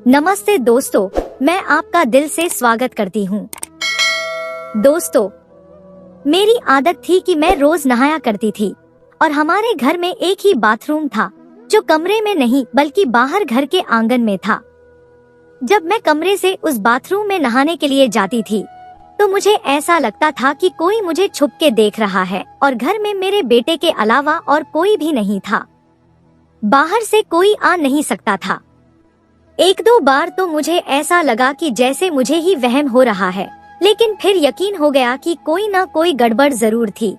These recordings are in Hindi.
नमस्ते दोस्तों, मैं आपका दिल से स्वागत करती हूँ। दोस्तों, मेरी आदत थी कि मैं रोज नहाया करती थी और हमारे घर में एक ही बाथरूम था जो कमरे में नहीं बल्कि बाहर घर के आंगन में था। जब मैं कमरे से उस बाथरूम में नहाने के लिए जाती थी तो मुझे ऐसा लगता था कि कोई मुझे छुप के देख रहा है और घर में मेरे बेटे के अलावा और कोई भी नहीं था। बाहर से कोई आ नहीं सकता था। एक दो बार तो मुझे ऐसा लगा कि जैसे मुझे ही वहम हो रहा है, लेकिन फिर यकीन हो गया कि कोई ना कोई गड़बड़ जरूर थी।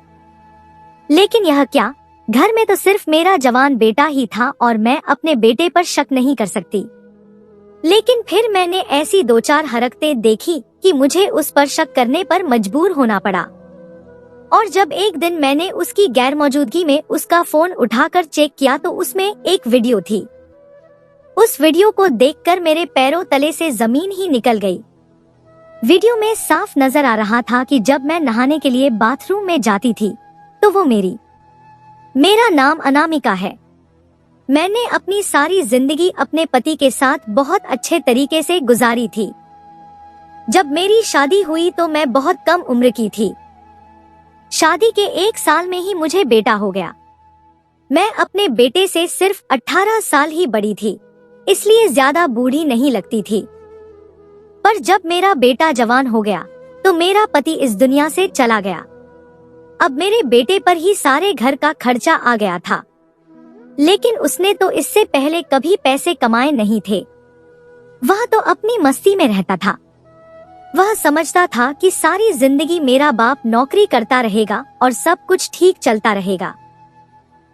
लेकिन यह क्या, घर में तो सिर्फ मेरा जवान बेटा ही था और मैं अपने बेटे पर शक नहीं कर सकती। लेकिन फिर मैंने ऐसी दो चार हरकतें देखी कि मुझे उस पर शक करने पर मजबूर होना पड़ा। और जब एक दिन मैंने उसकी गैरमौजूदगी में उसका फोन उठाकर चेक किया तो उसमें एक वीडियो थी। उस वीडियो को देखकर मेरे पैरों तले से जमीन ही निकल गई। वीडियो में साफ नजर आ रहा था कि जब मैं नहाने के लिए बाथरूम में जाती थी तो वो मेरा नाम अनामिका है। मैंने अपनी सारी जिंदगी अपने पति के साथ बहुत अच्छे तरीके से गुजारी थी। जब मेरी शादी हुई तो मैं बहुत कम उम्र की थी। शादी के 1 साल में ही मुझे बेटा हो गया। मैं अपने बेटे से सिर्फ 18 साल ही बड़ी थी, इसलिए ज्यादा बूढ़ी नहीं लगती थी। पर जब मेरा बेटा जवान हो गया तो मेरा पति इस दुनिया से चला गया। अब मेरे बेटे पर ही सारे घर का खर्चा आ गया था। लेकिन उसने तो इससे पहले कभी पैसे कमाए नहीं थे। वह तो अपनी मस्ती में रहता था। वह समझता था कि सारी जिंदगी मेरा बाप नौकरी करता रहेगा और सब कुछ ठीक चलता रहेगा।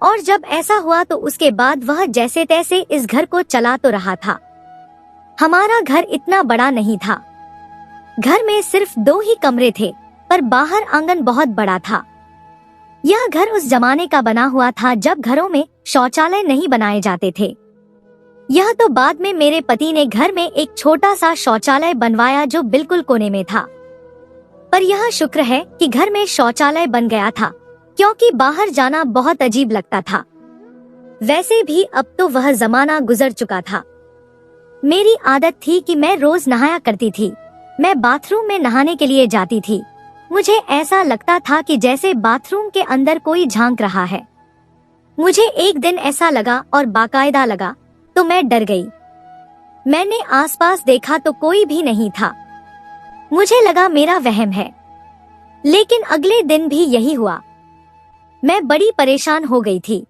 और जब ऐसा हुआ तो उसके बाद वह जैसे तैसे इस घर को चला तो रहा था। हमारा घर इतना बड़ा नहीं था। घर में सिर्फ 2 ही कमरे थे, पर बाहर आंगन बहुत बड़ा था। यह घर उस जमाने का बना हुआ था जब घरों में शौचालय नहीं बनाए जाते थे। यह तो बाद में मेरे पति ने घर में एक छोटा सा शौचालय बनवाया जो बिल्कुल कोने में था। पर यह शुक्र है कि घर में शौचालय बन गया था, क्योंकि बाहर जाना बहुत अजीब लगता था। वैसे भी अब तो वह जमाना गुजर चुका था। मेरी आदत थी कि मैं रोज नहाया करती थी। मैं बाथरूम में नहाने के लिए जाती थी। मुझे ऐसा लगता था कि जैसे बाथरूम के अंदर कोई झांक रहा है। मुझे एक दिन ऐसा लगा और बाकायदा लगा तो मैं डर गई। मैंने आसपास देखा तो कोई भी नहीं था। मुझे लगा मेरा वहम है। लेकिन अगले दिन भी यही हुआ। मैं बड़ी परेशान हो गई थी।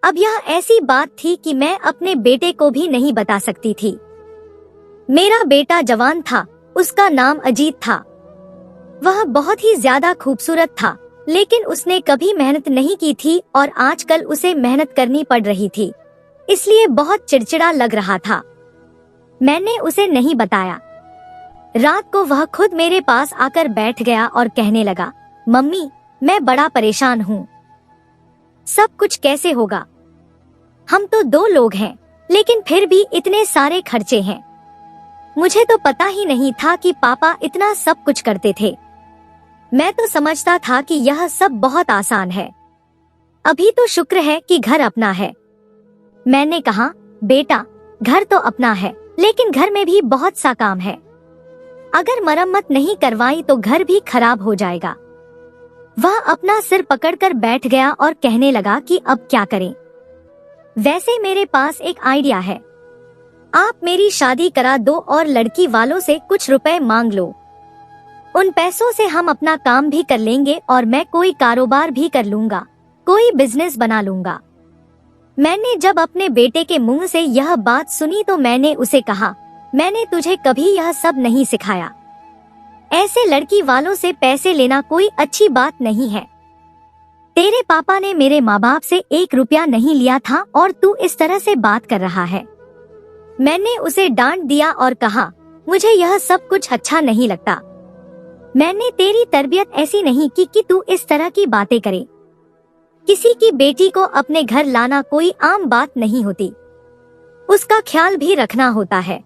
अब यह ऐसी बात थी कि मैं अपने बेटे को भी नहीं बता सकती थी। मेरा बेटा जवान था, उसका नाम अजीत था। वह बहुत ही ज्यादा खूबसूरत था, लेकिन उसने कभी मेहनत नहीं की थी और आजकल उसे मेहनत करनी पड़ रही थी, इसलिए बहुत चिड़चिड़ा लग रहा था। मैंने उसे नहीं बताया। रात को वह खुद मेरे पास आकर बैठ गया और कहने लगा, मम्मी, मैं बड़ा परेशान हूँ। सब कुछ कैसे होगा? हम तो 2 लोग हैं, लेकिन फिर भी इतने सारे खर्चे हैं। मुझे तो पता ही नहीं था कि पापा इतना सब कुछ करते थे। मैं तो समझता था कि यह सब बहुत आसान है। अभी तो शुक्र है कि घर अपना है। मैंने कहा, बेटा, घर तो अपना है, लेकिन घर में भी बहुत सा काम है। अगर मरम्मत नहीं करवाई तो घर भी खराब हो जाएगा। वह अपना सिर पकड़कर बैठ गया और कहने लगा कि अब क्या करें। वैसे मेरे पास एक आइडिया है। आप मेरी शादी करा दो और लड़की वालों से कुछ रुपए मांग लो। उन पैसों से हम अपना काम भी कर लेंगे और मैं कोई कारोबार भी कर लूंगा, कोई बिजनेस बना लूंगा। मैंने जब अपने बेटे के मुंह से यह बात सुनी तो मैंने उसे कहा, मैंने तुझे कभी यह सब नहीं सिखाया। ऐसे लड़की वालों से पैसे लेना कोई अच्छी बात नहीं है। तेरे पापा ने मेरे माँ बाप से 1 रुपया नहीं लिया था और तू इस तरह से बात कर रहा है। मैंने उसे डांट दिया और कहा, मुझे यह सब कुछ अच्छा नहीं लगता। मैंने तेरी तरबियत ऐसी नहीं की कि तू इस तरह की बातें करे। किसी की बेटी को अपने घर लाना कोई आम बात नहीं होती। उसका ख्याल भी रखना होता है।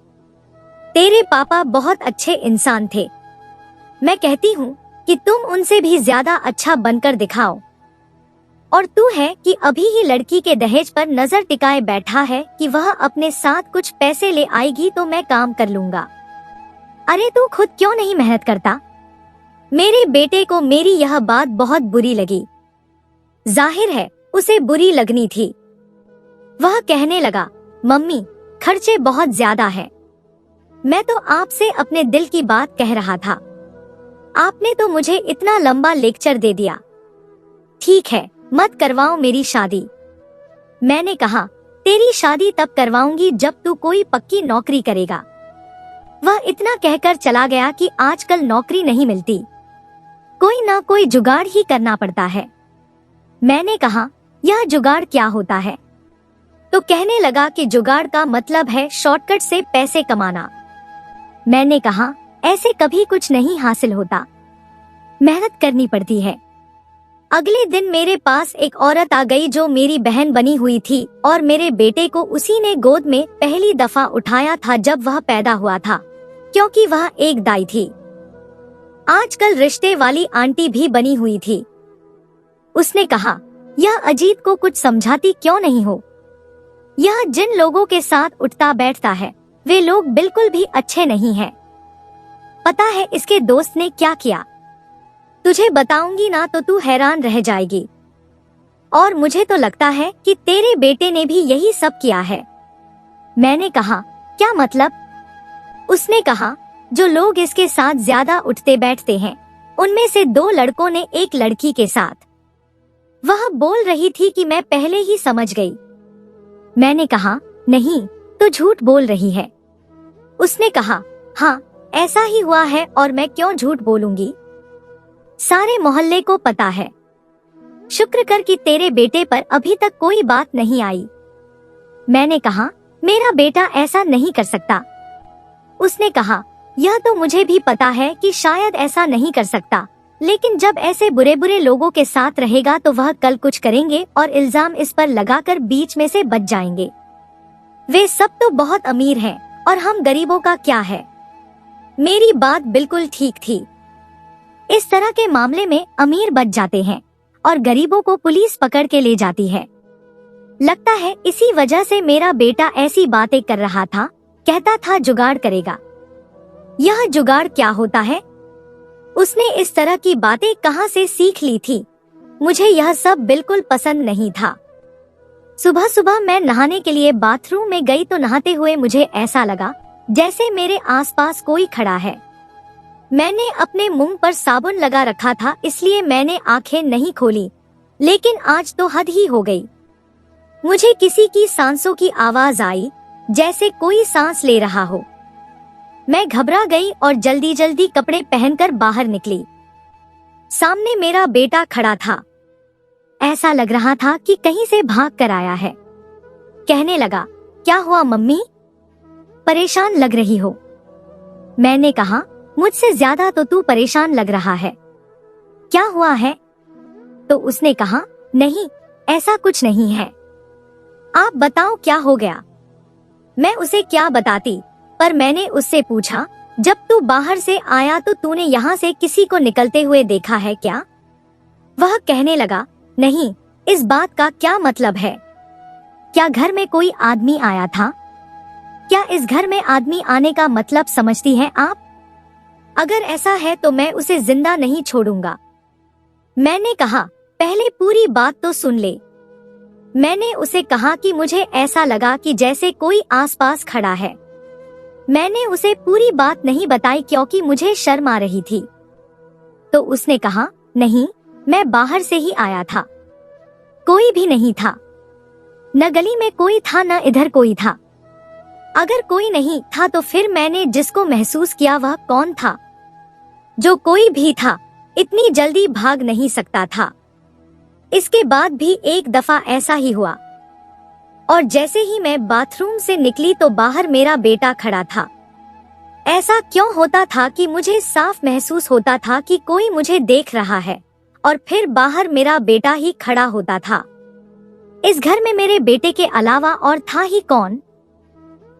तेरे पापा बहुत अच्छे इंसान थे। मैं कहती हूँ कि तुम उनसे भी ज्यादा अच्छा बनकर दिखाओ। और तू है कि अभी ही लड़की के दहेज पर नजर टिकाए बैठा है कि वह अपने साथ कुछ पैसे ले आएगी तो मैं काम कर लूंगा। अरे तू खुद क्यों नहीं मेहनत करता? मेरे बेटे को मेरी यह बात बहुत बुरी लगी। जाहिर है उसे बुरी लगनी थी। वह कहने लगा, मम्मी खर्चे बहुत ज्यादा है। मैं तो आपसे अपने दिल की बात कह रहा था, आपने तो मुझे इतना लंबा लेक्चर दे दिया। ठीक है, मत करवाओ मेरी शादी। मैंने कहा, तेरी शादी तब करवाऊंगी जब तू कोई पक्की नौकरी करेगा। वह इतना कहकर चला गया कि आजकल नौकरी नहीं मिलती, कोई ना कोई जुगाड़ ही करना पड़ता है। मैंने कहा, यह जुगाड़ क्या होता है? तो कहने लगा कि जुगाड़ का मतलब है शॉर्टकट से पैसे कमाना। मैंने कहा, ऐसे कभी कुछ नहीं हासिल होता, मेहनत करनी पड़ती है। अगले दिन मेरे पास एक औरत आ गई जो मेरी बहन बनी हुई थी और मेरे बेटे को उसी ने गोद में पहली दफा उठाया था जब वह पैदा हुआ था, क्योंकि वह एक दाई थी। आजकल रिश्ते वाली आंटी भी बनी हुई थी। उसने कहा, यह अजीत को कुछ समझाती क्यों नहीं हो? यह जिन लोगों के साथ उठता बैठता है वे लोग बिल्कुल भी अच्छे नहीं हैं। पता है इसके दोस्त ने क्या किया? तुझे बताऊंगी ना तो तू हैरान रह जाएगी। और मुझे तो लगता है कि तेरे बेटे ने भी यही सब किया है। मैंने कहा, क्या मतलब? उसने कहा, जो लोग इसके साथ ज्यादा उठते बैठते हैं उनमें से 2 लड़कों ने एक लड़की के साथ। वह बोल रही थी कि मैं पहले ही समझ गई। मैंने कहा, नहीं तो झूठ बोल रही है। उसने कहा, हाँ ऐसा ही हुआ है और मैं क्यों झूठ बोलूंगी, सारे मोहल्ले को पता है। शुक्र कर कि तेरे बेटे पर अभी तक कोई बात नहीं आई। मैंने कहा, मेरा बेटा ऐसा नहीं कर सकता। उसने कहा, यह तो मुझे भी पता है कि शायद ऐसा नहीं कर सकता, लेकिन जब ऐसे बुरे बुरे लोगों के साथ रहेगा तो वह कल कुछ करेंगे और इल्जाम इस पर लगाकर बीच में से बच जाएंगे। वे सब तो बहुत अमीर हैं और हम गरीबों का क्या है? मेरी बात बिल्कुल ठीक थी। इस तरह के मामले में अमीर बच जाते हैं और गरीबों को पुलिस पकड़ के ले जाती है। लगता है इसी वजह से मेरा बेटा ऐसी बातें कर रहा था, कहता था जुगाड़ करेगा। यह जुगाड़ क्या होता है? उसने इस तरह की बातें कहां से सीख ली थी? मुझे यह सब बिल्कुल पसंद नहीं था। सुबह सुबह मैं नहाने के लिए बाथरूम में गई तो नहाते हुए मुझे ऐसा लगा जैसे मेरे आसपास कोई खड़ा है। मैंने अपने मुंह पर साबुन लगा रखा था इसलिए मैंने आंखें नहीं खोली, लेकिन आज तो हद ही हो गई। मुझे किसी की सांसों की आवाज आई, जैसे कोई सांस ले रहा हो। मैं घबरा गई और जल्दी जल्दी कपड़े पहनकर बाहर निकली। सामने मेरा बेटा खड़ा था। ऐसा लग रहा था कि कहीं से भाग कर आया है। कहने लगा, क्या हुआ मम्मी, परेशान लग रही हो? मैंने कहा, मुझसे ज्यादा तो तू परेशान लग रहा है, क्या हुआ है? तो उसने कहा, नहीं ऐसा कुछ नहीं है। आप बताओ क्या हो गया? मैं उसे क्या बताती, पर मैंने उससे पूछा, जब तू बाहर से आया तो तूने यहाँ से किसी को निकलते हुए देखा है क्या? वह कहने लगा, नहीं, इस बात का क्या मतलब है? क्या घर में कोई आदमी आया था? क्या इस घर में आदमी आने का मतलब समझती हैं आप? अगर ऐसा है तो मैं उसे जिंदा नहीं छोड़ूंगा। मैंने कहा, पहले पूरी बात तो सुन ले। मैंने उसे कहा कि मुझे ऐसा लगा कि जैसे कोई आसपास खड़ा है। मैंने उसे पूरी बात नहीं बताई क्योंकि मुझे शर्म आ रही थी। तो उसने कहा, नहीं मैं बाहर से ही आया था, कोई भी नहीं था, न गली में कोई था न इधर कोई था। अगर कोई नहीं था तो फिर मैंने जिसको महसूस किया वह कौन था? जो कोई भी था इतनी जल्दी भाग नहीं सकता था। इसके बाद भी एक दफा ऐसा ही हुआ और जैसे ही मैं बाथरूम से निकली तो बाहर मेरा बेटा खड़ा था। ऐसा क्यों होता था कि मुझे साफ महसूस होता था कि कोई मुझे देख रहा है और फिर बाहर मेरा बेटा ही खड़ा होता था। इस घर में मेरे बेटे के अलावा और था ही कौन?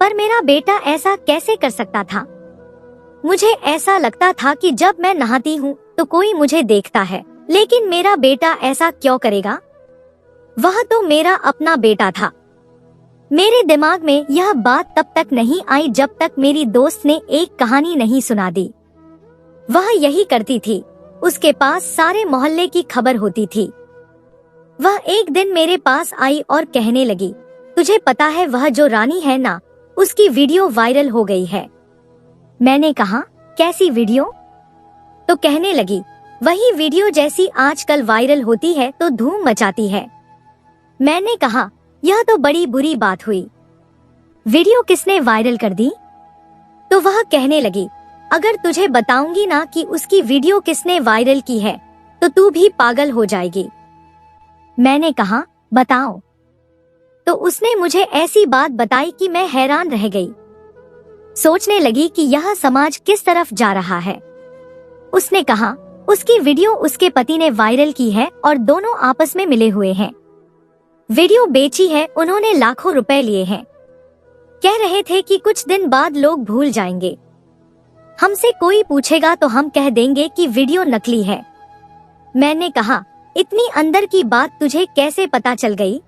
पर मेरा बेटा ऐसा कैसे कर सकता था? मुझे ऐसा लगता था कि जब मैं नहाती हूँ तो कोई मुझे देखता है, लेकिन मेरा बेटा ऐसा क्यों करेगा? वह तो मेरा अपना बेटा था। मेरे दिमाग में यह बात तब तक नहीं आई जब तक मेरी दोस्त ने एक कहानी नहीं सुना दी। वह यही करती थी, उसके पास सारे मोहल्ले की खबर होती थी। वह एक दिन मेरे पास आई और कहने लगी, तुझे पता है वह जो रानी है ना, उसकी वीडियो वायरल हो गई है। मैंने कहा, कैसी वीडियो? तो कहने लगी, वही वीडियो जैसी आजकल वायरल होती है तो धूम मचाती है। मैंने कहा, यह तो बड़ी बुरी बात हुई। वीडियो किसने वायरल कर दी? तो वह कहने लगी, अगर तुझे बताऊंगी ना कि उसकी वीडियो किसने वायरल की है तो तू भी पागल हो जाएगी। मैंने कहा, बताओ। तो उसने मुझे ऐसी बात बताई कि मैं हैरान रह गई। सोचने लगी कि यह समाज किस तरफ जा रहा है। उसने कहा, उसकी वीडियो उसके पति ने वायरल की है और दोनों आपस में मिले हुए हैं। वीडियो बेची है, उन्होंने लाखों रुपए लिए हैं। कह रहे थे कि कुछ दिन बाद लोग भूल जाएंगे। हमसे कोई पूछेगा तो हम कह देंगे कि वीडियो नकली है। मैंने कहा, इतनी अंदर की बात तुझे कैसे पता चल गई?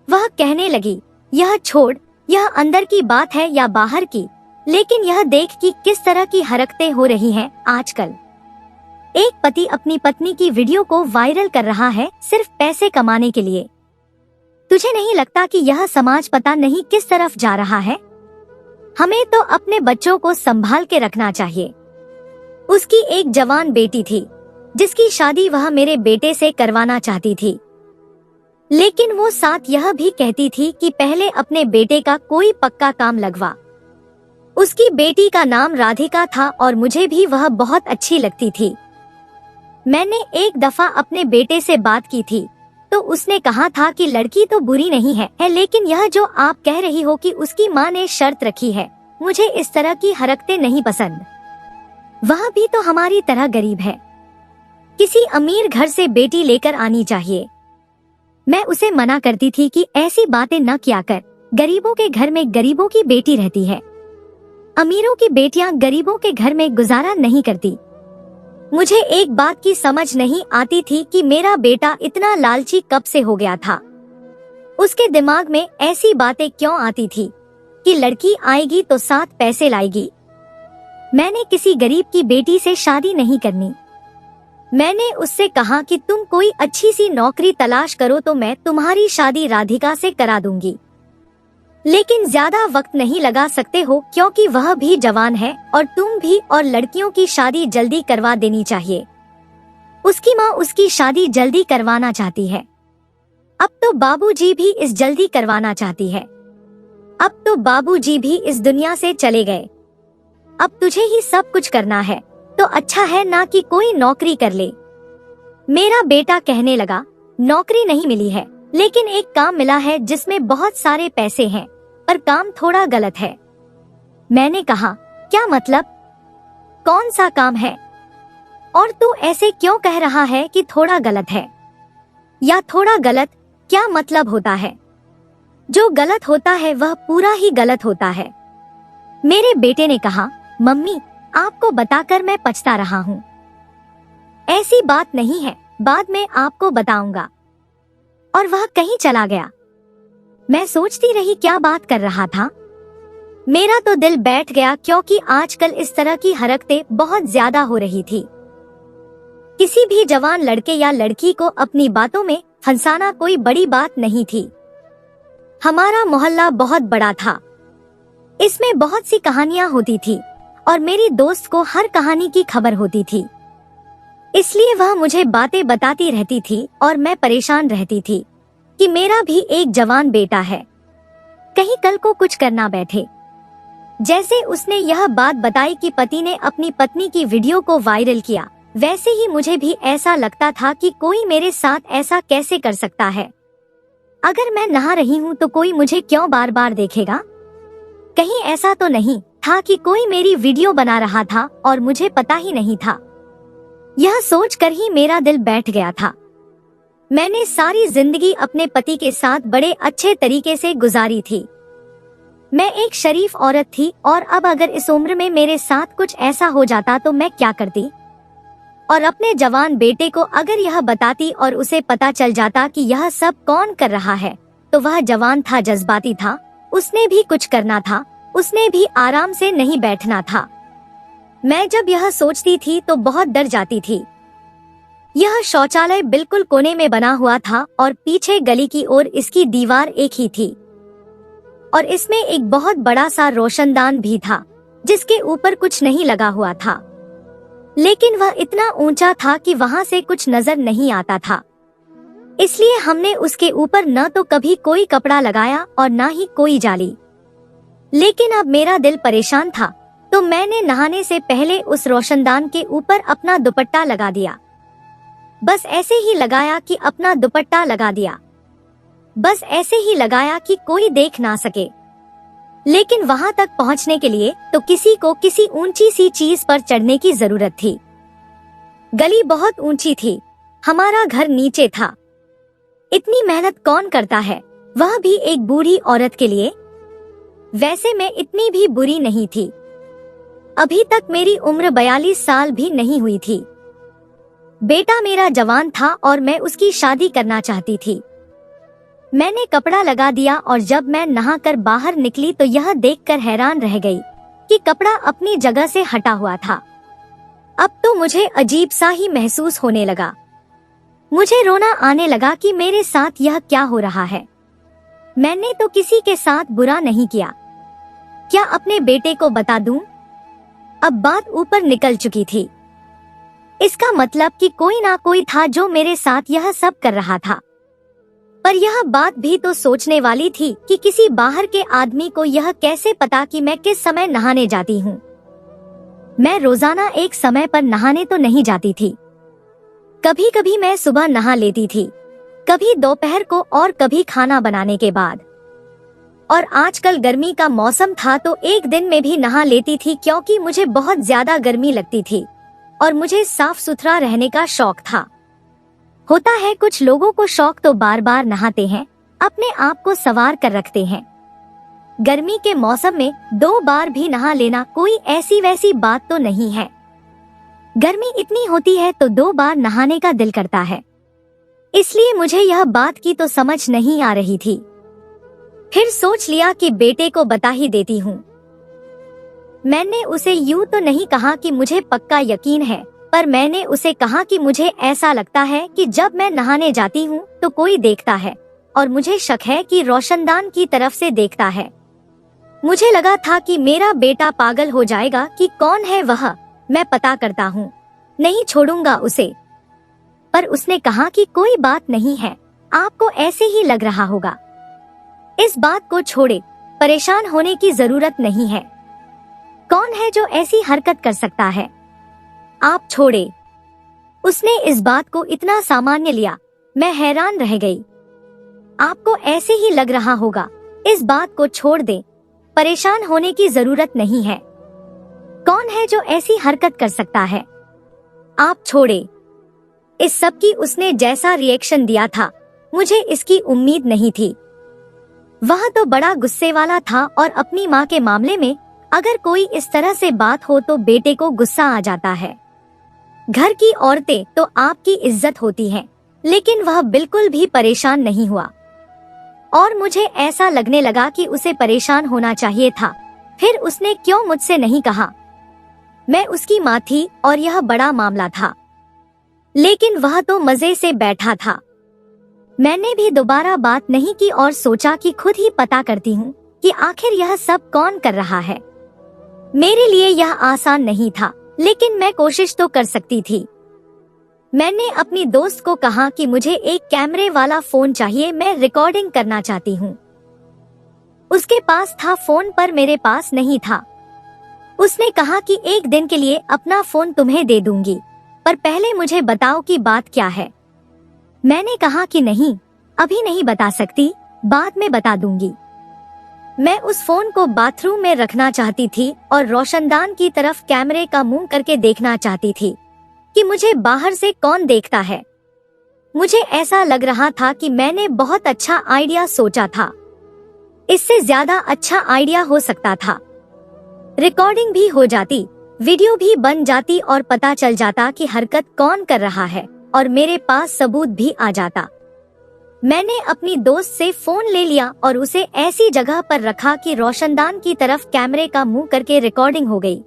वह कहने लगी, यह छोड़, यह अंदर की बात है या बाहर की, लेकिन यह देख कि किस तरह की हरकतें हो रही हैं आजकल। एक पति अपनी पत्नी की वीडियो को वायरल कर रहा है सिर्फ पैसे कमाने के लिए। तुझे नहीं लगता कि यह समाज पता नहीं किस तरफ जा रहा है? हमें तो अपने बच्चों को संभाल के रखना चाहिए। उसकी एक जवान बेटी थी जिसकी शादी वह मेरे बेटे से करवाना चाहती थी, लेकिन वो साथ यह भी कहती थी कि पहले अपने बेटे का कोई पक्का काम लगवा। उसकी बेटी का नाम राधिका था और मुझे भी वह बहुत अच्छी लगती थी। मैंने एक दफा अपने बेटे से बात की थी तो उसने कहा था कि लड़की तो बुरी नहीं है, लेकिन यह जो आप कह रही हो कि उसकी माँ ने शर्त रखी है, मुझे इस तरह की हरकतें नहीं पसंद। वह भी तो हमारी तरह गरीब है, किसी अमीर घर से बेटी लेकर आनी चाहिए। मैं उसे मना करती थी कि ऐसी बातें न किया कर, गरीबों के घर में गरीबों की बेटी रहती है, अमीरों की बेटियां गरीबों के घर में गुजारा नहीं करती। मुझे एक बात की समझ नहीं आती थी कि मेरा बेटा इतना लालची कब से हो गया था। उसके दिमाग में ऐसी बातें क्यों आती थी कि लड़की आएगी तो साथ पैसे लाएगी। मैंने किसी गरीब की बेटी से शादी नहीं करनी। मैंने उससे कहा कि तुम कोई अच्छी सी नौकरी तलाश करो तो मैं तुम्हारी शादी राधिका से करा दूंगी, लेकिन ज्यादा वक्त नहीं लगा सकते हो क्योंकि वह भी जवान है और तुम भी, और लड़कियों की शादी जल्दी करवा देनी चाहिए। उसकी माँ उसकी शादी जल्दी करवाना चाहती है। अब तो बाबूजी भी इस जल्दी करवाना चाहती है। अब तो बाबूजी भी इस दुनिया से चले गए। अब तुझे ही सब कुछ करना है तो अच्छा है ना कि कोई नौकरी कर ले। मेरा बेटा कहने लगा, नौकरी नहीं मिली है, लेकिन एक काम मिला है जिसमें बहुत सारे पैसे हैं, पर काम थोड़ा गलत है। मैंने कहा, क्या मतलब? कौन सा काम है? और तू ऐसे क्यों कह रहा है कि थोड़ा गलत है? या थोड़ा गलत क्या मतलब होता है? जो गलत होता है वह पूरा ही गलत होता है। मेरे बेटे ने कहा, मम्मी आपको बताकर मैं पछता रहा हूँ। ऐसी बात नहीं है, बाद में आपको बताऊंगा। और वह कहीं चला गया। मैं सोचती रही क्या बात कर रहा था। मेरा तो दिल बैठ गया क्योंकि आजकल इस तरह की हरकतें बहुत ज्यादा हो रही थी। किसी भी जवान लड़के या लड़की को अपनी बातों में फंसाना कोई बड़ी बात नहीं थी। हमारा मोहल्ला बहुत बड़ा था, इसमें बहुत सी कहानियां होती थी और मेरी दोस्त को हर कहानी की खबर होती थी, इसलिए वह मुझे बातें बताती रहती थी और मैं परेशान रहती थी कि मेरा भी एक जवान बेटा है, कहीं कल को कुछ करना बैठे। जैसे उसने यह बात बताई कि पति ने अपनी पत्नी की वीडियो को वायरल किया, वैसे ही मुझे भी ऐसा लगता था कि कोई मेरे साथ ऐसा कैसे कर सकता है। अगर मैं नहा रही हूँ तो कोई मुझे क्यों बार बार देखेगा? कहीं ऐसा तो नहीं था कि कोई मेरी वीडियो बना रहा था और मुझे पता ही नहीं था। यह सोचकर ही मेरा दिल बैठ गया था। मैंने सारी जिंदगी अपने पति के साथ बड़े अच्छे तरीके से गुजारी थी। मैं एक शरीफ औरत थी और अब अगर इस उम्र में मेरे साथ कुछ ऐसा हो जाता तो मैं क्या करती? और अपने जवान बेटे को अगर यह बताती और उसे पता चल जाता कि यह सब कौन कर रहा है, तो वह जवान था, जज्बाती था, उसने भी कुछ करना था, उसने भी आराम से नहीं बैठना था। मैं जब यह सोचती थी तो बहुत डर जाती थी। यह शौचालय बिल्कुल कोने में बना हुआ था और पीछे गली की ओर इसकी दीवार एक ही थी और इसमें एक बहुत बड़ा सा रोशनदान भी था जिसके ऊपर कुछ नहीं लगा हुआ था, लेकिन वह इतना ऊंचा था कि वहां से कुछ नजर नहीं आता था। इसलिए हमने उसके ऊपर न तो कभी कोई कपड़ा लगाया और न ही कोई जाली। लेकिन अब मेरा दिल परेशान था, तो मैंने नहाने से पहले उस रोशनदान के ऊपर अपना दुपट्टा लगा दिया। बस ऐसे ही लगाया कि अपना दुपट्टा लगा दिया, बस ऐसे ही लगाया कि कोई देख ना सके। लेकिन वहां तक पहुंचने के लिए तो किसी को किसी ऊंची सी चीज पर चढ़ने की जरूरत थी। गली बहुत ऊंची थी, हमारा घर नीचे था। इतनी मेहनत कौन करता है, वह भी एक बूढ़ी औरत के लिए। वैसे मैं इतनी भी बुरी नहीं थी, अभी तक मेरी उम्र 42 साल भी नहीं हुई थी। बेटा मेरा जवान था और मैं उसकी शादी करना चाहती थी। मैंने कपड़ा लगा दिया और जब मैं नहाकर बाहर निकली तो यह देखकर हैरान रह गई कि कपड़ा अपनी जगह से हटा हुआ था। अब तो मुझे अजीब सा ही महसूस होने लगा। मुझे रोना आने लगा कि मेरे साथ यह क्या हो रहा है। मैंने तो किसी के साथ बुरा नहीं किया, क्या अपने बेटे को बता दूं? अब बात ऊपर निकल चुकी थी। इसका मतलब कि कोई ना कोई था जो मेरे साथ यह सब कर रहा था। पर यह बात भी तो सोचने वाली थी कि किसी बाहर के आदमी को यह कैसे पता कि मैं किस समय नहाने जाती हूँ। मैं रोजाना एक समय पर नहाने तो नहीं जाती थी। कभी कभी मैं सुबह नहा लेती थी, कभी दोपहर को और कभी खाना बनाने के बाद। और आजकल गर्मी का मौसम था तो एक दिन में भी नहा लेती थी, क्योंकि मुझे बहुत ज्यादा गर्मी लगती थी और मुझे साफ सुथरा रहने का शौक था। होता है कुछ लोगों को शौक तो बार बार नहाते हैं, अपने आप को संवार कर रखते हैं। गर्मी के मौसम में 2 बार भी नहा लेना कोई ऐसी वैसी बात तो नहीं है। गर्मी इतनी होती है तो 2 बार नहाने का दिल करता है। इसलिए मुझे यह बात की तो समझ नहीं आ रही थी। फिर सोच लिया कि बेटे को बता ही देती हूँ। मैंने उसे यूं तो नहीं कहा कि मुझे पक्का यकीन है, पर मैंने उसे कहा कि मुझे ऐसा लगता है कि जब मैं नहाने जाती हूँ तो कोई देखता है और मुझे शक है कि रोशनदान की तरफ से देखता है। मुझे लगा था कि मेरा बेटा पागल हो जाएगा कि कौन है वह, मैं पता करता हूँ, नहीं छोड़ूंगा उसे। पर उसने कहा कि कोई बात नहीं है, आपको ऐसे ही लग रहा होगा। इस बात को छोड़े, परेशान होने की जरूरत नहीं है। कौन है जो ऐसी हरकत कर सकता है, आप छोड़े। उसने इस बात को इतना सामान्य लिया, मैं हैरान रह गई। आपको ऐसे ही लग रहा होगा, इस बात को छोड़ दे, परेशान होने की जरूरत नहीं है। कौन है जो ऐसी हरकत कर सकता है, आप छोड़े। इस सब की उसने जैसा रिएक्शन दिया था, मुझे इसकी उम्मीद नहीं थी। वह तो बड़ा गुस्से वाला था और अपनी माँ के मामले में अगर कोई इस तरह से बात हो तो बेटे को गुस्सा आ जाता है। घर की औरतें तो आपकी इज्जत होती हैं, लेकिन वह बिल्कुल भी परेशान नहीं हुआ और मुझे ऐसा लगने लगा कि उसे परेशान होना चाहिए था। फिर उसने क्यों मुझसे नहीं कहा? मैं उसकी माँ थी और यह बड़ा मामला था, लेकिन वह तो मजे से बैठा था। मैंने भी दोबारा बात नहीं की और सोचा कि खुद ही पता करती हूँ कि आखिर यह सब कौन कर रहा है। मेरे लिए यह आसान नहीं था, लेकिन मैं कोशिश तो कर सकती थी। मैंने अपनी दोस्त को कहा कि मुझे एक कैमरे वाला फोन चाहिए, मैं रिकॉर्डिंग करना चाहती हूँ। उसके पास था फोन पर मेरे पास नहीं था। उसने कहा कि एक दिन के लिए अपना फोन तुम्हें दे दूंगी, पर पहले मुझे बताओ कि बात क्या है। मैंने कहा कि नहीं, अभी नहीं बता सकती, बाद में बता दूंगी। मैं उस फोन को बाथरूम में रखना चाहती थी और रोशनदान की तरफ कैमरे का मुंह करके देखना चाहती थी कि मुझे बाहर से कौन देखता है। मुझे ऐसा लग रहा था कि मैंने बहुत अच्छा आइडिया सोचा था, इससे ज्यादा अच्छा आइडिया हो सकता था। रिकॉर्डिंग भी हो जाती, वीडियो भी बन जाती और पता चल जाता कि हरकत कौन कर रहा है और मेरे पास सबूत भी आ जाता। मैंने अपनी दोस्त से फोन ले लिया और उसे ऐसी जगह पर रखा कि रोशनदान की तरफ कैमरे का मुंह करके रिकॉर्डिंग हो गई।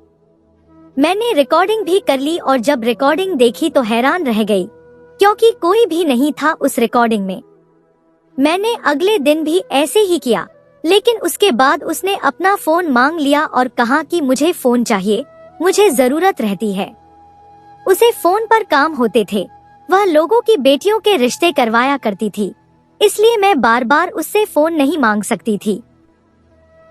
मैंने रिकॉर्डिंग भी कर ली और जब रिकॉर्डिंग देखी तो हैरान रह गई, क्योंकि कोई भी नहीं था उस रिकॉर्डिंग में। मैंने अगले दिन भी ऐसे ही किया, लेकिन उसके बाद उसने अपना फोन मांग लिया और कहा कि मुझे फोन चाहिए, मुझे जरूरत रहती है। उसे फोन पर काम होते थे, वह लोगों की बेटियों के रिश्ते करवाया करती थी, इसलिए मैं बार बार उससे फोन नहीं मांग सकती थी।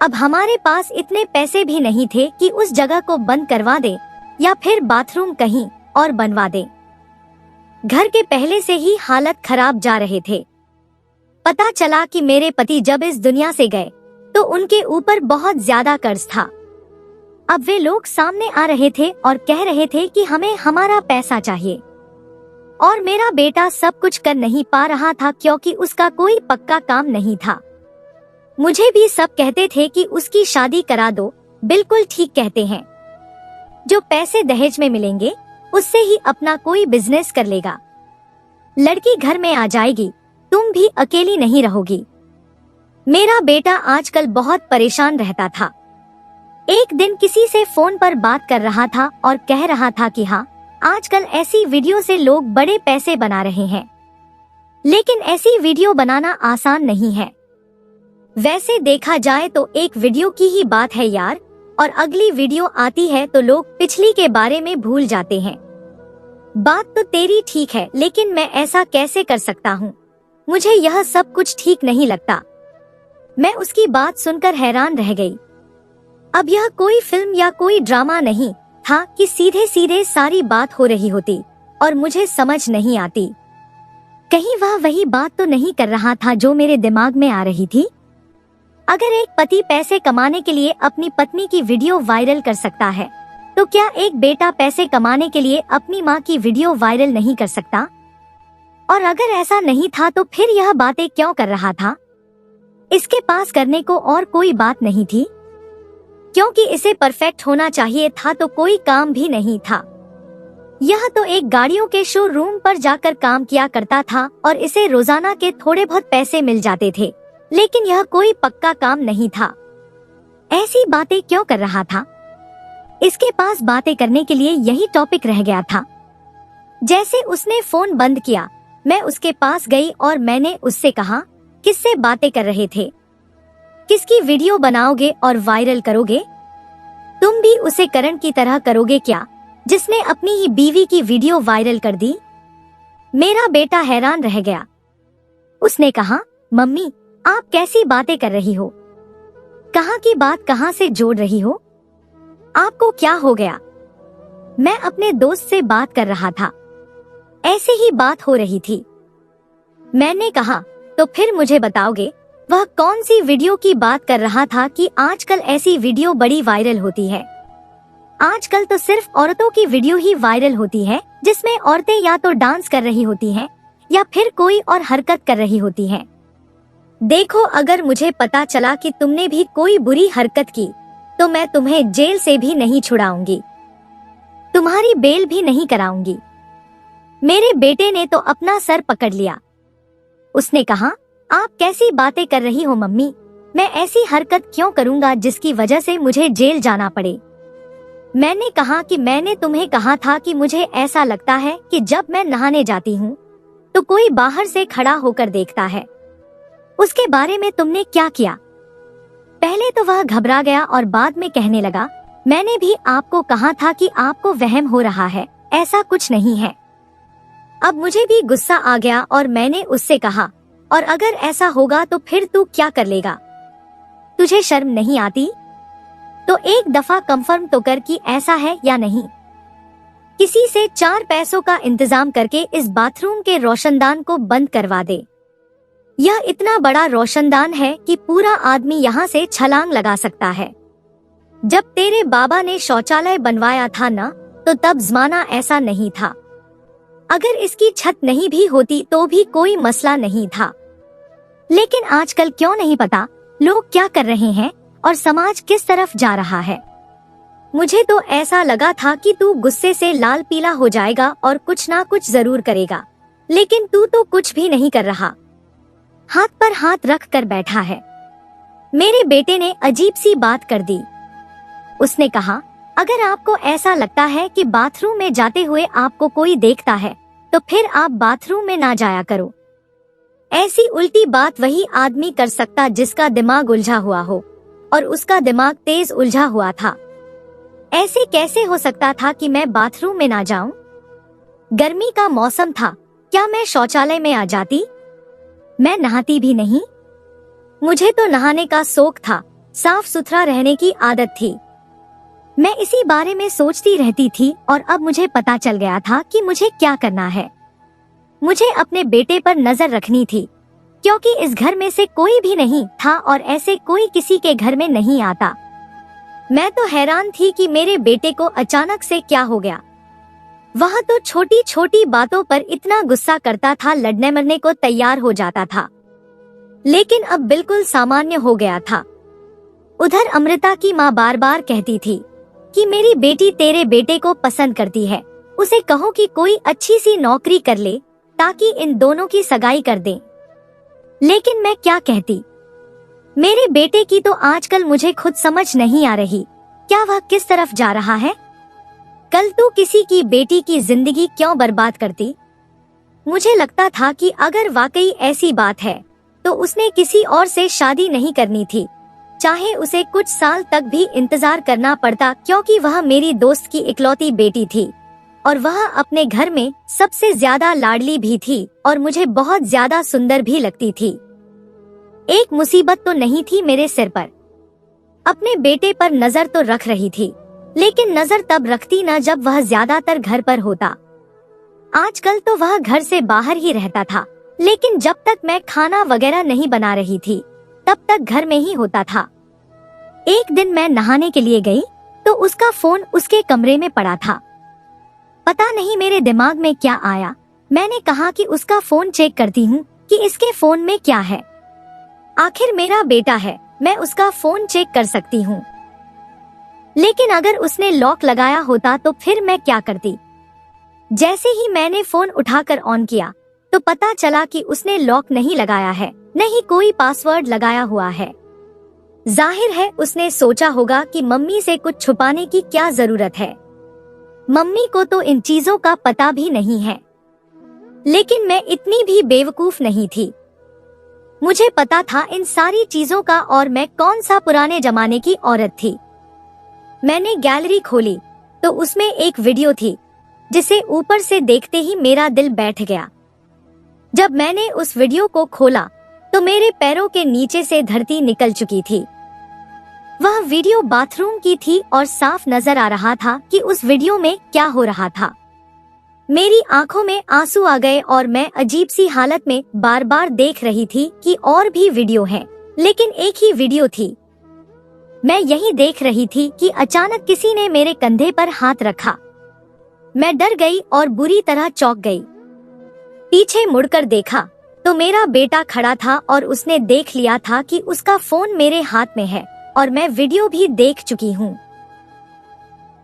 अब हमारे पास इतने पैसे भी नहीं थे कि उस जगह को बंद करवा दे या फिर बाथरूम कहीं और बनवा दे। घर के पहले से ही हालत खराब जा रहे थे। पता चला कि मेरे पति जब इस दुनिया से गए तो उनके ऊपर बहुत ज्यादा कर्ज था। अब वे लोग सामने आ रहे थे और कह रहे थे कि हमें हमारा पैसा चाहिए, और मेरा बेटा सब कुछ कर नहीं पा रहा था क्योंकि उसका कोई पक्का काम नहीं था। मुझे भी सब कहते थे कि उसकी शादी करा दो, बिल्कुल ठीक कहते हैं। जो पैसे दहेज में मिलेंगे उससे ही अपना कोई बिजनेस कर लेगा। लड़की घर में आ जाएगी, तुम भी अकेली नहीं रहोगी। मेरा बेटा आजकल बहुत परेशान रहता था। एक दिन किसी से फोन पर बात कर रहा था और कह रहा था कि हाँ, आजकल ऐसी वीडियो से लोग बड़े पैसे बना रहे हैं, लेकिन ऐसी वीडियो बनाना आसान नहीं है। वैसे देखा जाए तो एक वीडियो की ही बात है यार, और अगली वीडियो आती है तो लोग पिछली के बारे में भूल जाते हैं। बात तो तेरी ठीक है, लेकिन मैं ऐसा कैसे कर सकता हूँ? मुझे यह सब कुछ ठीक नहीं लगता। मैं उसकी बात सुनकर हैरान रह गई। अब यह कोई फिल्म या कोई ड्रामा नहीं था कि सीधे सीधे सारी बात हो रही होती और मुझे समझ नहीं आती। कहीं वह वही बात तो नहीं कर रहा था जो मेरे दिमाग में आ रही थी? अगर एक पति पैसे कमाने के लिए अपनी पत्नी की वीडियो वायरल कर सकता है, तो क्या एक बेटा पैसे कमाने के लिए अपनी माँ की वीडियो वायरल नहीं कर सकता? और अगर ऐसा नहीं था तो फिर यह बातें क्यों कर रहा था? इसके पास करने को और कोई बात नहीं थी, क्योंकि इसे परफेक्ट होना चाहिए था तो कोई काम भी नहीं था। यह तो एक गाड़ियों के शोरूम पर जाकर काम किया करता था और इसे रोजाना के थोड़े बहुत पैसे मिल जाते थे, लेकिन यह कोई पक्का काम नहीं था। ऐसी बातें क्यों कर रहा था? इसके पास बातें करने के लिए यही टॉपिक रह गया था। जैसे उसने फोन बंद किया, मैं उसके पास गई और मैंने उससे कहा, किससे बातें कर रहे थे? किसकी वीडियो बनाओगे और वायरल करोगे? तुम भी उसे करण की तरह करोगे क्या, जिसने अपनी ही बीवी की वीडियो वायरल कर दी? मेरा बेटा हैरान रह गया। उसने कहा, मम्मी आप कैसी बातें कर रही हो? कहाँ की बात कहाँ से जोड़ रही हो? आपको क्या हो गया? मैं अपने दोस्त से बात कर रहा था, ऐसे ही बात हो रही थी। मैंने कहा, तो फिर मुझे बताओगे वह कौन सी वीडियो की बात कर रहा था कि आजकल ऐसी वीडियो बड़ी वायरल होती है? आजकल तो सिर्फ औरतों की वीडियो ही वायरल होती है, जिसमें औरतें या तो डांस कर रही होती हैं या फिर कोई और हरकत कर रही होती हैं। देखो, अगर मुझे पता चला कि तुमने भी कोई बुरी हरकत की तो मैं तुम्हें जेल से भी नहीं छुड़ाऊंगी, तुम्हारी बेल भी नहीं कराऊंगी। मेरे बेटे ने तो अपना सर पकड़ लिया। उसने कहा, आप कैसी बातें कर रही हो मम्मी? मैं ऐसी हरकत क्यों करूंगा जिसकी वजह से मुझे जेल जाना पड़े? मैंने कहा कि मैंने तुम्हें कहा था कि मुझे ऐसा लगता है कि जब मैं नहाने जाती हूँ तो कोई बाहर से खड़ा होकर देखता है। उसके बारे में तुमने क्या किया? पहले तो वह घबरा गया और बाद में कहने लगा, मैंने भी आपको कहा था कि आपको वहम हो रहा है, ऐसा कुछ नहीं है। अब मुझे भी गुस्सा आ गया और मैंने उससे कहा, और अगर ऐसा होगा तो फिर तू क्या कर लेगा? तुझे शर्म नहीं आती? तो एक दफा कंफर्म तो कर कि ऐसा है या नहीं। किसी से 4 पैसों का इंतजाम करके इस बाथरूम के रोशनदान को बंद करवा दे। यह इतना बड़ा रोशनदान है कि पूरा आदमी यहाँ से छलांग लगा सकता है। जब तेरे बाबा ने शौचालय बनवाया था ना, तो तब जमाना ऐसा नहीं था। अगर इसकी छत नहीं भी होती तो भी कोई मसला नहीं था। लेकिन आजकल क्यों नहीं पता लोग क्या कर रहे हैं और समाज किस तरफ जा रहा है। मुझे तो ऐसा लगा था कि तू गुस्से से लाल पीला हो जाएगा और कुछ ना कुछ जरूर करेगा, लेकिन तू तो कुछ भी नहीं कर रहा, हाथ पर हाथ रख कर बैठा है। मेरे बेटे ने अजीब सी बात कर दी। उसने कहा, अगर आपको ऐसा लगता है कि बाथरूम में जाते हुए आपको कोई देखता है तो फिर आप बाथरूम में ना जाया करो। ऐसी उल्टी बात वही आदमी कर सकता जिसका दिमाग उलझा हुआ हो, और उसका दिमाग तेज उलझा हुआ था। ऐसे कैसे हो सकता था कि मैं बाथरूम में ना जाऊं? गर्मी का मौसम था, क्या मैं शौचालय में आ जाती? मैं नहाती भी नहीं। मुझे तो नहाने का शौक था, साफ सुथरा रहने की आदत थी। मैं इसी बारे में सोचती रहती थी और अब मुझे पता चल गया था कि मुझे क्या करना है। मुझे अपने बेटे पर नजर रखनी थी, क्योंकि इस घर में से कोई भी नहीं था और ऐसे कोई किसी के घर में नहीं आता। मैं तो हैरान थी कि मेरे बेटे को अचानक से क्या हो गया। वह तो छोटी छोटी बातों पर इतना गुस्सा करता था, लड़ने मरने को तैयार हो जाता था, लेकिन अब बिल्कुल सामान्य हो गया था। उधर अमृता की माँ बार बार कहती थी कि मेरी बेटी तेरे बेटे को पसंद करती है, उसे कहो कि कोई अच्छी सी नौकरी कर ले ताकि इन दोनों की सगाई कर दें। लेकिन मैं क्या कहती? मेरे बेटे की तो आजकल मुझे खुद समझ नहीं आ रही, क्या वह किस तरफ जा रहा है? कल तू किसी की बेटी की जिंदगी क्यों बर्बाद करती? मुझे लगता था कि अगर वाकई ऐसी बात है तो उसने किसी और से शादी नहीं करनी थी, चाहे उसे कुछ साल तक भी इंतजार करना पड़ता, क्योंकि वह मेरी दोस्त की इकलौती बेटी थी और वह अपने घर में सबसे ज्यादा लाडली भी थी और मुझे बहुत ज्यादा सुंदर भी लगती थी। एक मुसीबत तो नहीं थी मेरे सिर पर। अपने बेटे पर नजर तो रख रही थी, लेकिन नजर तब रखती न जब वह ज्यादातर घर पर होता। आजकल तो वह घर से बाहर ही रहता था, लेकिन जब तक मैं खाना वगैरह नहीं बना रही थी तब तक घर में ही होता था। एक दिन मैं नहाने के लिए गई तो उसका फोन उसके कमरे में पड़ा था। पता नहीं मेरे दिमाग में क्या आया, मैंने कहा कि उसका फोन चेक करती हूँ कि इसके फोन में क्या है। आखिर मेरा बेटा है, मैं उसका फोन चेक कर सकती हूँ। लेकिन अगर उसने लॉक लगाया होता तो फिर मैं क्या करती? जैसे ही मैंने फोन उठाकर ऑन किया तो पता चला कि उसने लॉक नहीं लगाया है, नहीं कोई पासवर्ड लगाया हुआ है। जाहिर है उसने सोचा होगा कि मम्मी से कुछ छुपाने की क्या जरूरत है, मम्मी को तो इन चीजों का पता भी नहीं है। लेकिन मैं इतनी भी बेवकूफ नहीं थी, मुझे पता था इन सारी चीजों का और मैं कौन सा पुराने जमाने की औरत थी। मैंने गैलरी खोली तो उसमें एक वीडियो थी जिसे ऊपर से देखते ही मेरा दिल बैठ गया। जब मैंने उस वीडियो को खोला तो मेरे पैरों के नीचे से धरती निकल चुकी थी। वह वीडियो बाथरूम की थी और साफ नजर आ रहा था कि उस वीडियो में क्या हो रहा था। मेरी आंखों में आंसू आ गए और मैं अजीब सी हालत में बार बार देख रही थी कि और भी वीडियो हैं, लेकिन एक ही वीडियो थी। मैं यही देख रही थी कि अचानक किसी ने मेरे कंधे पर हाथ रखा। मैं डर गई और बुरी तरह चौंक गई। पीछे मुड़कर देखा तो मेरा बेटा खड़ा था और उसने देख लिया था कि उसका फोन मेरे हाथ में है और मैं वीडियो भी देख चुकी हूँ।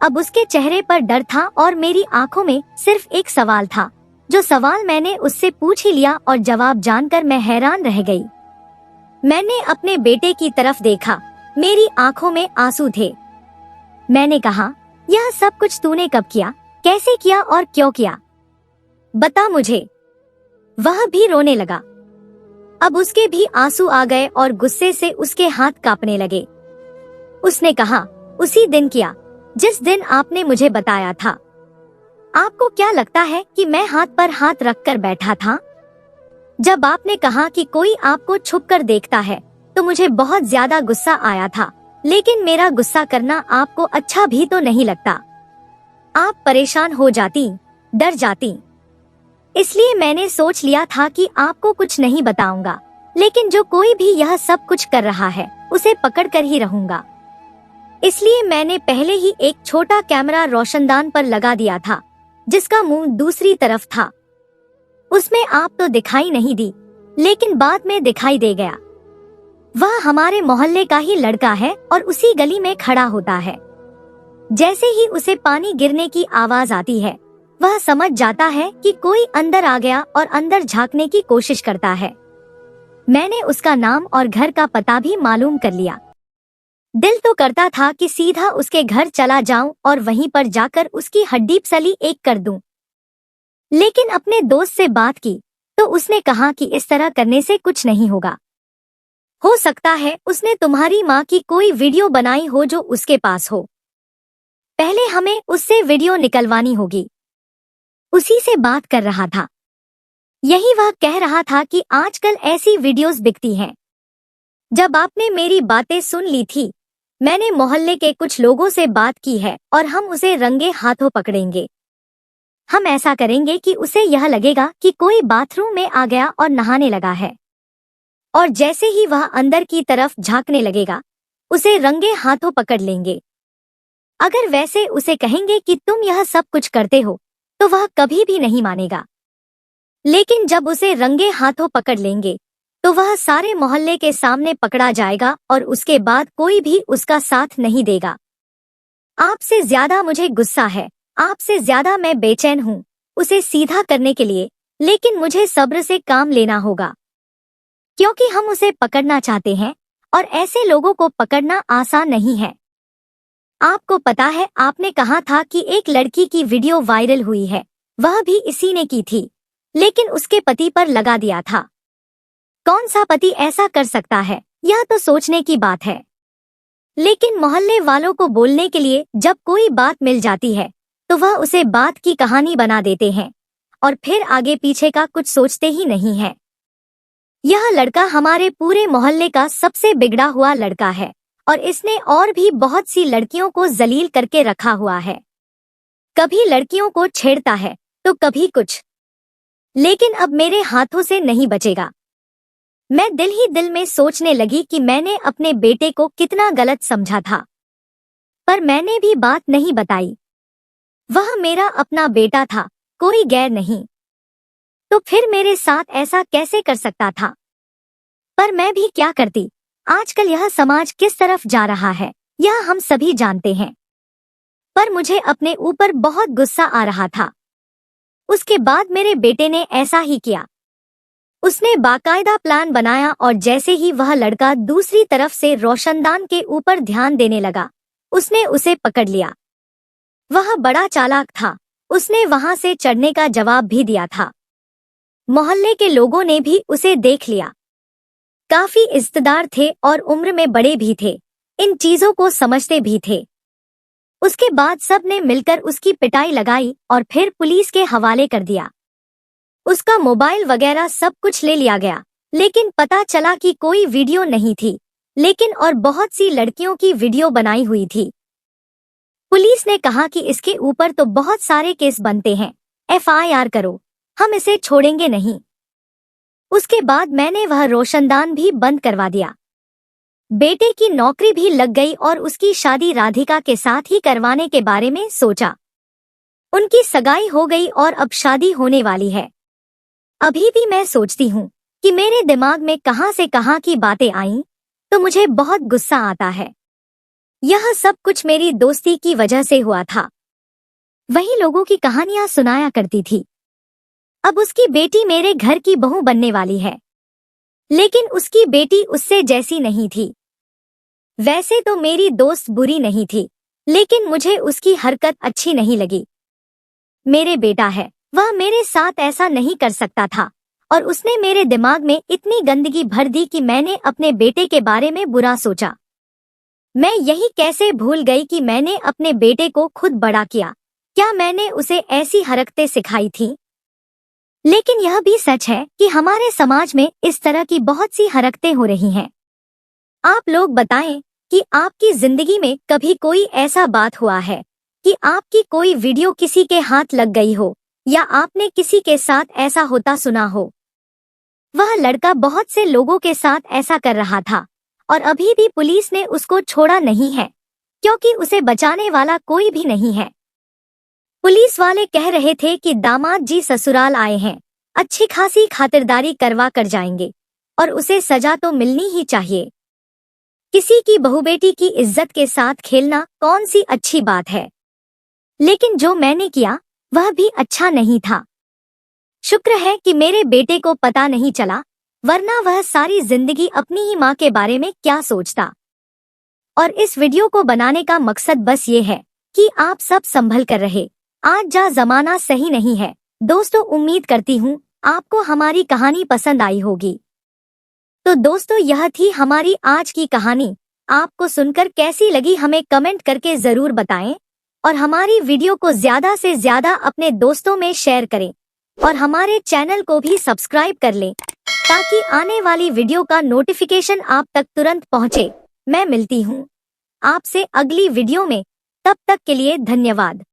अब उसके चेहरे पर डर था और मेरी आंखों में सिर्फ एक सवाल था, जो सवाल मैंने उससे पूछ ही लिया और जवाब जानकर मैं हैरान रह गई। मैंने अपने बेटे की तरफ देखा, मेरी आंखों में आंसू थे। मैंने कहा, यह सब कुछ तूने कब किया, कैसे किया और क्यों किया? बता मुझे। वह भी रोने लगा। अब उसके भी आंसू आ गए और गुस्से से उसके हाथ कांपने लगे। उसने कहा, उसी दिन किया जिस दिन आपने मुझे बताया था। आपको क्या लगता है कि मैं हाथ पर हाथ रखकर बैठा था? जब आपने कहा कि कोई आपको छुपकर देखता है तो मुझे बहुत ज्यादा गुस्सा आया था, लेकिन मेरा गुस्सा करना आपको अच्छा भी तो नहीं लगता। आप परेशान हो जाती, डर जाती। इसलिए मैंने सोच लिया था कि आपको कुछ नहीं बताऊंगा, लेकिन जो कोई भी यह सब कुछ कर रहा है उसे पकड़कर ही रहूंगा। इसलिए मैंने पहले ही एक छोटा कैमरा रोशनदान पर लगा दिया था, जिसका मुंह दूसरी तरफ था। उसमें आप तो दिखाई नहीं दी, लेकिन बाद में दिखाई दे गया। वह हमारे मोहल्ले का ही लड़का है और उसी गली में खड़ा होता है। जैसे ही उसे पानी गिरने की आवाज आती है, वह समझ जाता है कि कोई अंदर आ गया और अंदर झांकने की कोशिश करता है। मैंने उसका नाम और घर का पता भी मालूम कर लिया। दिल तो करता था कि सीधा उसके घर चला जाऊं और वहीं पर जाकर उसकी हड्डी पसली एक कर दूं। लेकिन अपने दोस्त से बात की तो उसने कहा कि इस तरह करने से कुछ नहीं होगा। हो सकता है उसने तुम्हारी माँ की कोई वीडियो बनाई हो जो उसके पास हो। पहले हमें उससे वीडियो निकलवानी होगी। उसी से बात कर रहा था। यही वह कह रहा था कि आजकल ऐसी वीडियोस बिकती हैं। जब आपने मेरी बातें सुन ली थी, मैंने मोहल्ले के कुछ लोगों से बात की है और हम उसे रंगे हाथों पकड़ेंगे। हम ऐसा करेंगे कि उसे यह लगेगा कि कोई बाथरूम में आ गया और नहाने लगा है, और जैसे ही वह अंदर की तरफ झांकने लगेगा, उसे रंगे हाथों पकड़ लेंगे। अगर वैसे उसे कहेंगे कि तुम यह सब कुछ करते हो, तो वह कभी भी नहीं मानेगा। लेकिन जब उसे रंगे हाथों पकड़ लेंगे, तो वह सारे मोहल्ले के सामने पकड़ा जाएगा और उसके बाद कोई भी उसका साथ नहीं देगा। आपसे ज्यादा मुझे गुस्सा है, आपसे ज्यादा मैं बेचैन हूँ उसे सीधा करने के लिए, लेकिन मुझे सब्र से काम लेना होगा, क्योंकि हम उसे पकड़ना चाहते हैं और ऐसे लोगों को पकड़ना आसान नहीं है। आपको पता है, आपने कहा था कि एक लड़की की वीडियो वायरल हुई है, वह भी इसी ने की थी, लेकिन उसके पति पर लगा दिया था। कौन सा पति ऐसा कर सकता है, यह तो सोचने की बात है। लेकिन मोहल्ले वालों को बोलने के लिए जब कोई बात मिल जाती है, तो वह उसे बात की कहानी बना देते हैं और फिर आगे पीछे का कुछ सोचते ही नहीं है। यह लड़का हमारे पूरे मोहल्ले का सबसे बिगड़ा हुआ लड़का है और इसने और भी बहुत सी लड़कियों को जलील करके रखा हुआ है। कभी लड़कियों को छेड़ता है तो कभी कुछ, लेकिन अब मेरे हाथों से नहीं बचेगा। मैं दिल ही दिल में सोचने लगी कि मैंने अपने बेटे को कितना गलत समझा था, पर मैंने भी बात नहीं बताई। वह मेरा अपना बेटा था, कोई गैर नहीं। तो फिर मेरे साथ ऐसा कैसे कर सकता था? पर मैं भी क्या करती? आजकल यह समाज किस तरफ जा रहा है, यह हम सभी जानते हैं। पर मुझे अपने ऊपर बहुत गुस्सा आ रहा था। उसके बाद मेरे बेटे ने ऐसा ही किया। उसने बाकायदा प्लान बनाया और जैसे ही वह लड़का दूसरी तरफ से रोशनदान के ऊपर ध्यान देने लगा, उसने उसे पकड़ लिया। वह बड़ा चालाक था, उसने वहां से चढ़ने का जवाब भी दिया था। मोहल्ले के लोगों ने भी उसे देख लिया। काफी इज्जतदार थे और उम्र में बड़े भी थे, इन चीजों को समझते भी थे। उसके बाद सब ने मिलकर उसकी पिटाई लगाई और फिर पुलिस के हवाले कर दिया। उसका मोबाइल वगैरह सब कुछ ले लिया गया, लेकिन पता चला कि कोई वीडियो नहीं थी, लेकिन और बहुत सी लड़कियों की वीडियो बनाई हुई थी। पुलिस ने कहा कि इसके ऊपर तो बहुत सारे केस बनते हैं, FIR करो, हम इसे छोड़ेंगे नहीं। उसके बाद मैंने वह रोशनदान भी बंद करवा दिया। बेटे की नौकरी भी लग गई और उसकी शादी राधिका के साथ ही करवाने के बारे में सोचा। उनकी सगाई हो गई और अब शादी होने वाली है। अभी भी मैं सोचती हूँ कि मेरे दिमाग में कहां से कहां की बातें आईं, तो मुझे बहुत गुस्सा आता है। यह सब कुछ मेरी दोस्ती की वजह से हुआ था। वही लोगों की कहानियां सुनाया करती थी। अब उसकी बेटी मेरे घर की बहू बनने वाली है, लेकिन उसकी बेटी उससे जैसी नहीं थी। वैसे तो मेरी दोस्त बुरी नहीं थी, लेकिन मुझे उसकी हरकत अच्छी नहीं लगी। मेरे बेटा है, वह मेरे साथ ऐसा नहीं कर सकता था, और उसने मेरे दिमाग में इतनी गंदगी भर दी कि मैंने अपने बेटे के बारे में बुरा सोचा। मैं यही कैसे भूल गई कि मैंने अपने बेटे को खुद बड़ा किया। क्या मैंने उसे ऐसी हरकतें सिखाई थी? लेकिन यह भी सच है कि हमारे समाज में इस तरह की बहुत सी हरकतें हो रही हैं। आप लोग बताएं कि आपकी जिंदगी में कभी कोई ऐसा बात हुआ है कि आपकी कोई वीडियो किसी के हाथ लग गई हो, या आपने किसी के साथ ऐसा होता सुना हो। वह लड़का बहुत से लोगों के साथ ऐसा कर रहा था और अभी भी पुलिस ने उसको छोड़ा नहीं है, क्योंकि उसे बचाने वाला कोई भी नहीं है। पुलिस वाले कह रहे थे कि दामाद जी ससुराल आए हैं, अच्छी खासी खातिरदारी करवा कर जाएंगे और उसे सजा तो मिलनी ही चाहिए। किसी की बहू बेटी की इज्जत के साथ खेलना कौन सी अच्छी बात है, लेकिन जो मैंने किया वह भी अच्छा नहीं था। शुक्र है कि मेरे बेटे को पता नहीं चला, वरना वह सारी जिंदगी अपनी ही माँ के बारे में क्या सोचता। और इस वीडियो को बनाने का मकसद बस ये है कि आप सब संभल कर रहे। आज जा जमाना सही नहीं है। दोस्तों, उम्मीद करती हूँ आपको हमारी कहानी पसंद आई होगी। तो दोस्तों, यह थी हमारी आज की कहानी। आपको सुनकर कैसी लगी हमें कमेंट करके जरूर बताएं, और हमारी वीडियो को ज्यादा से ज्यादा अपने दोस्तों में शेयर करें, और हमारे चैनल को भी सब्सक्राइब कर लें ताकि आने वाली वीडियो का नोटिफिकेशन आप तक तुरंत पहुंचे। मैं मिलती हूँ आपसे अगली वीडियो में, तब तक के लिए धन्यवाद।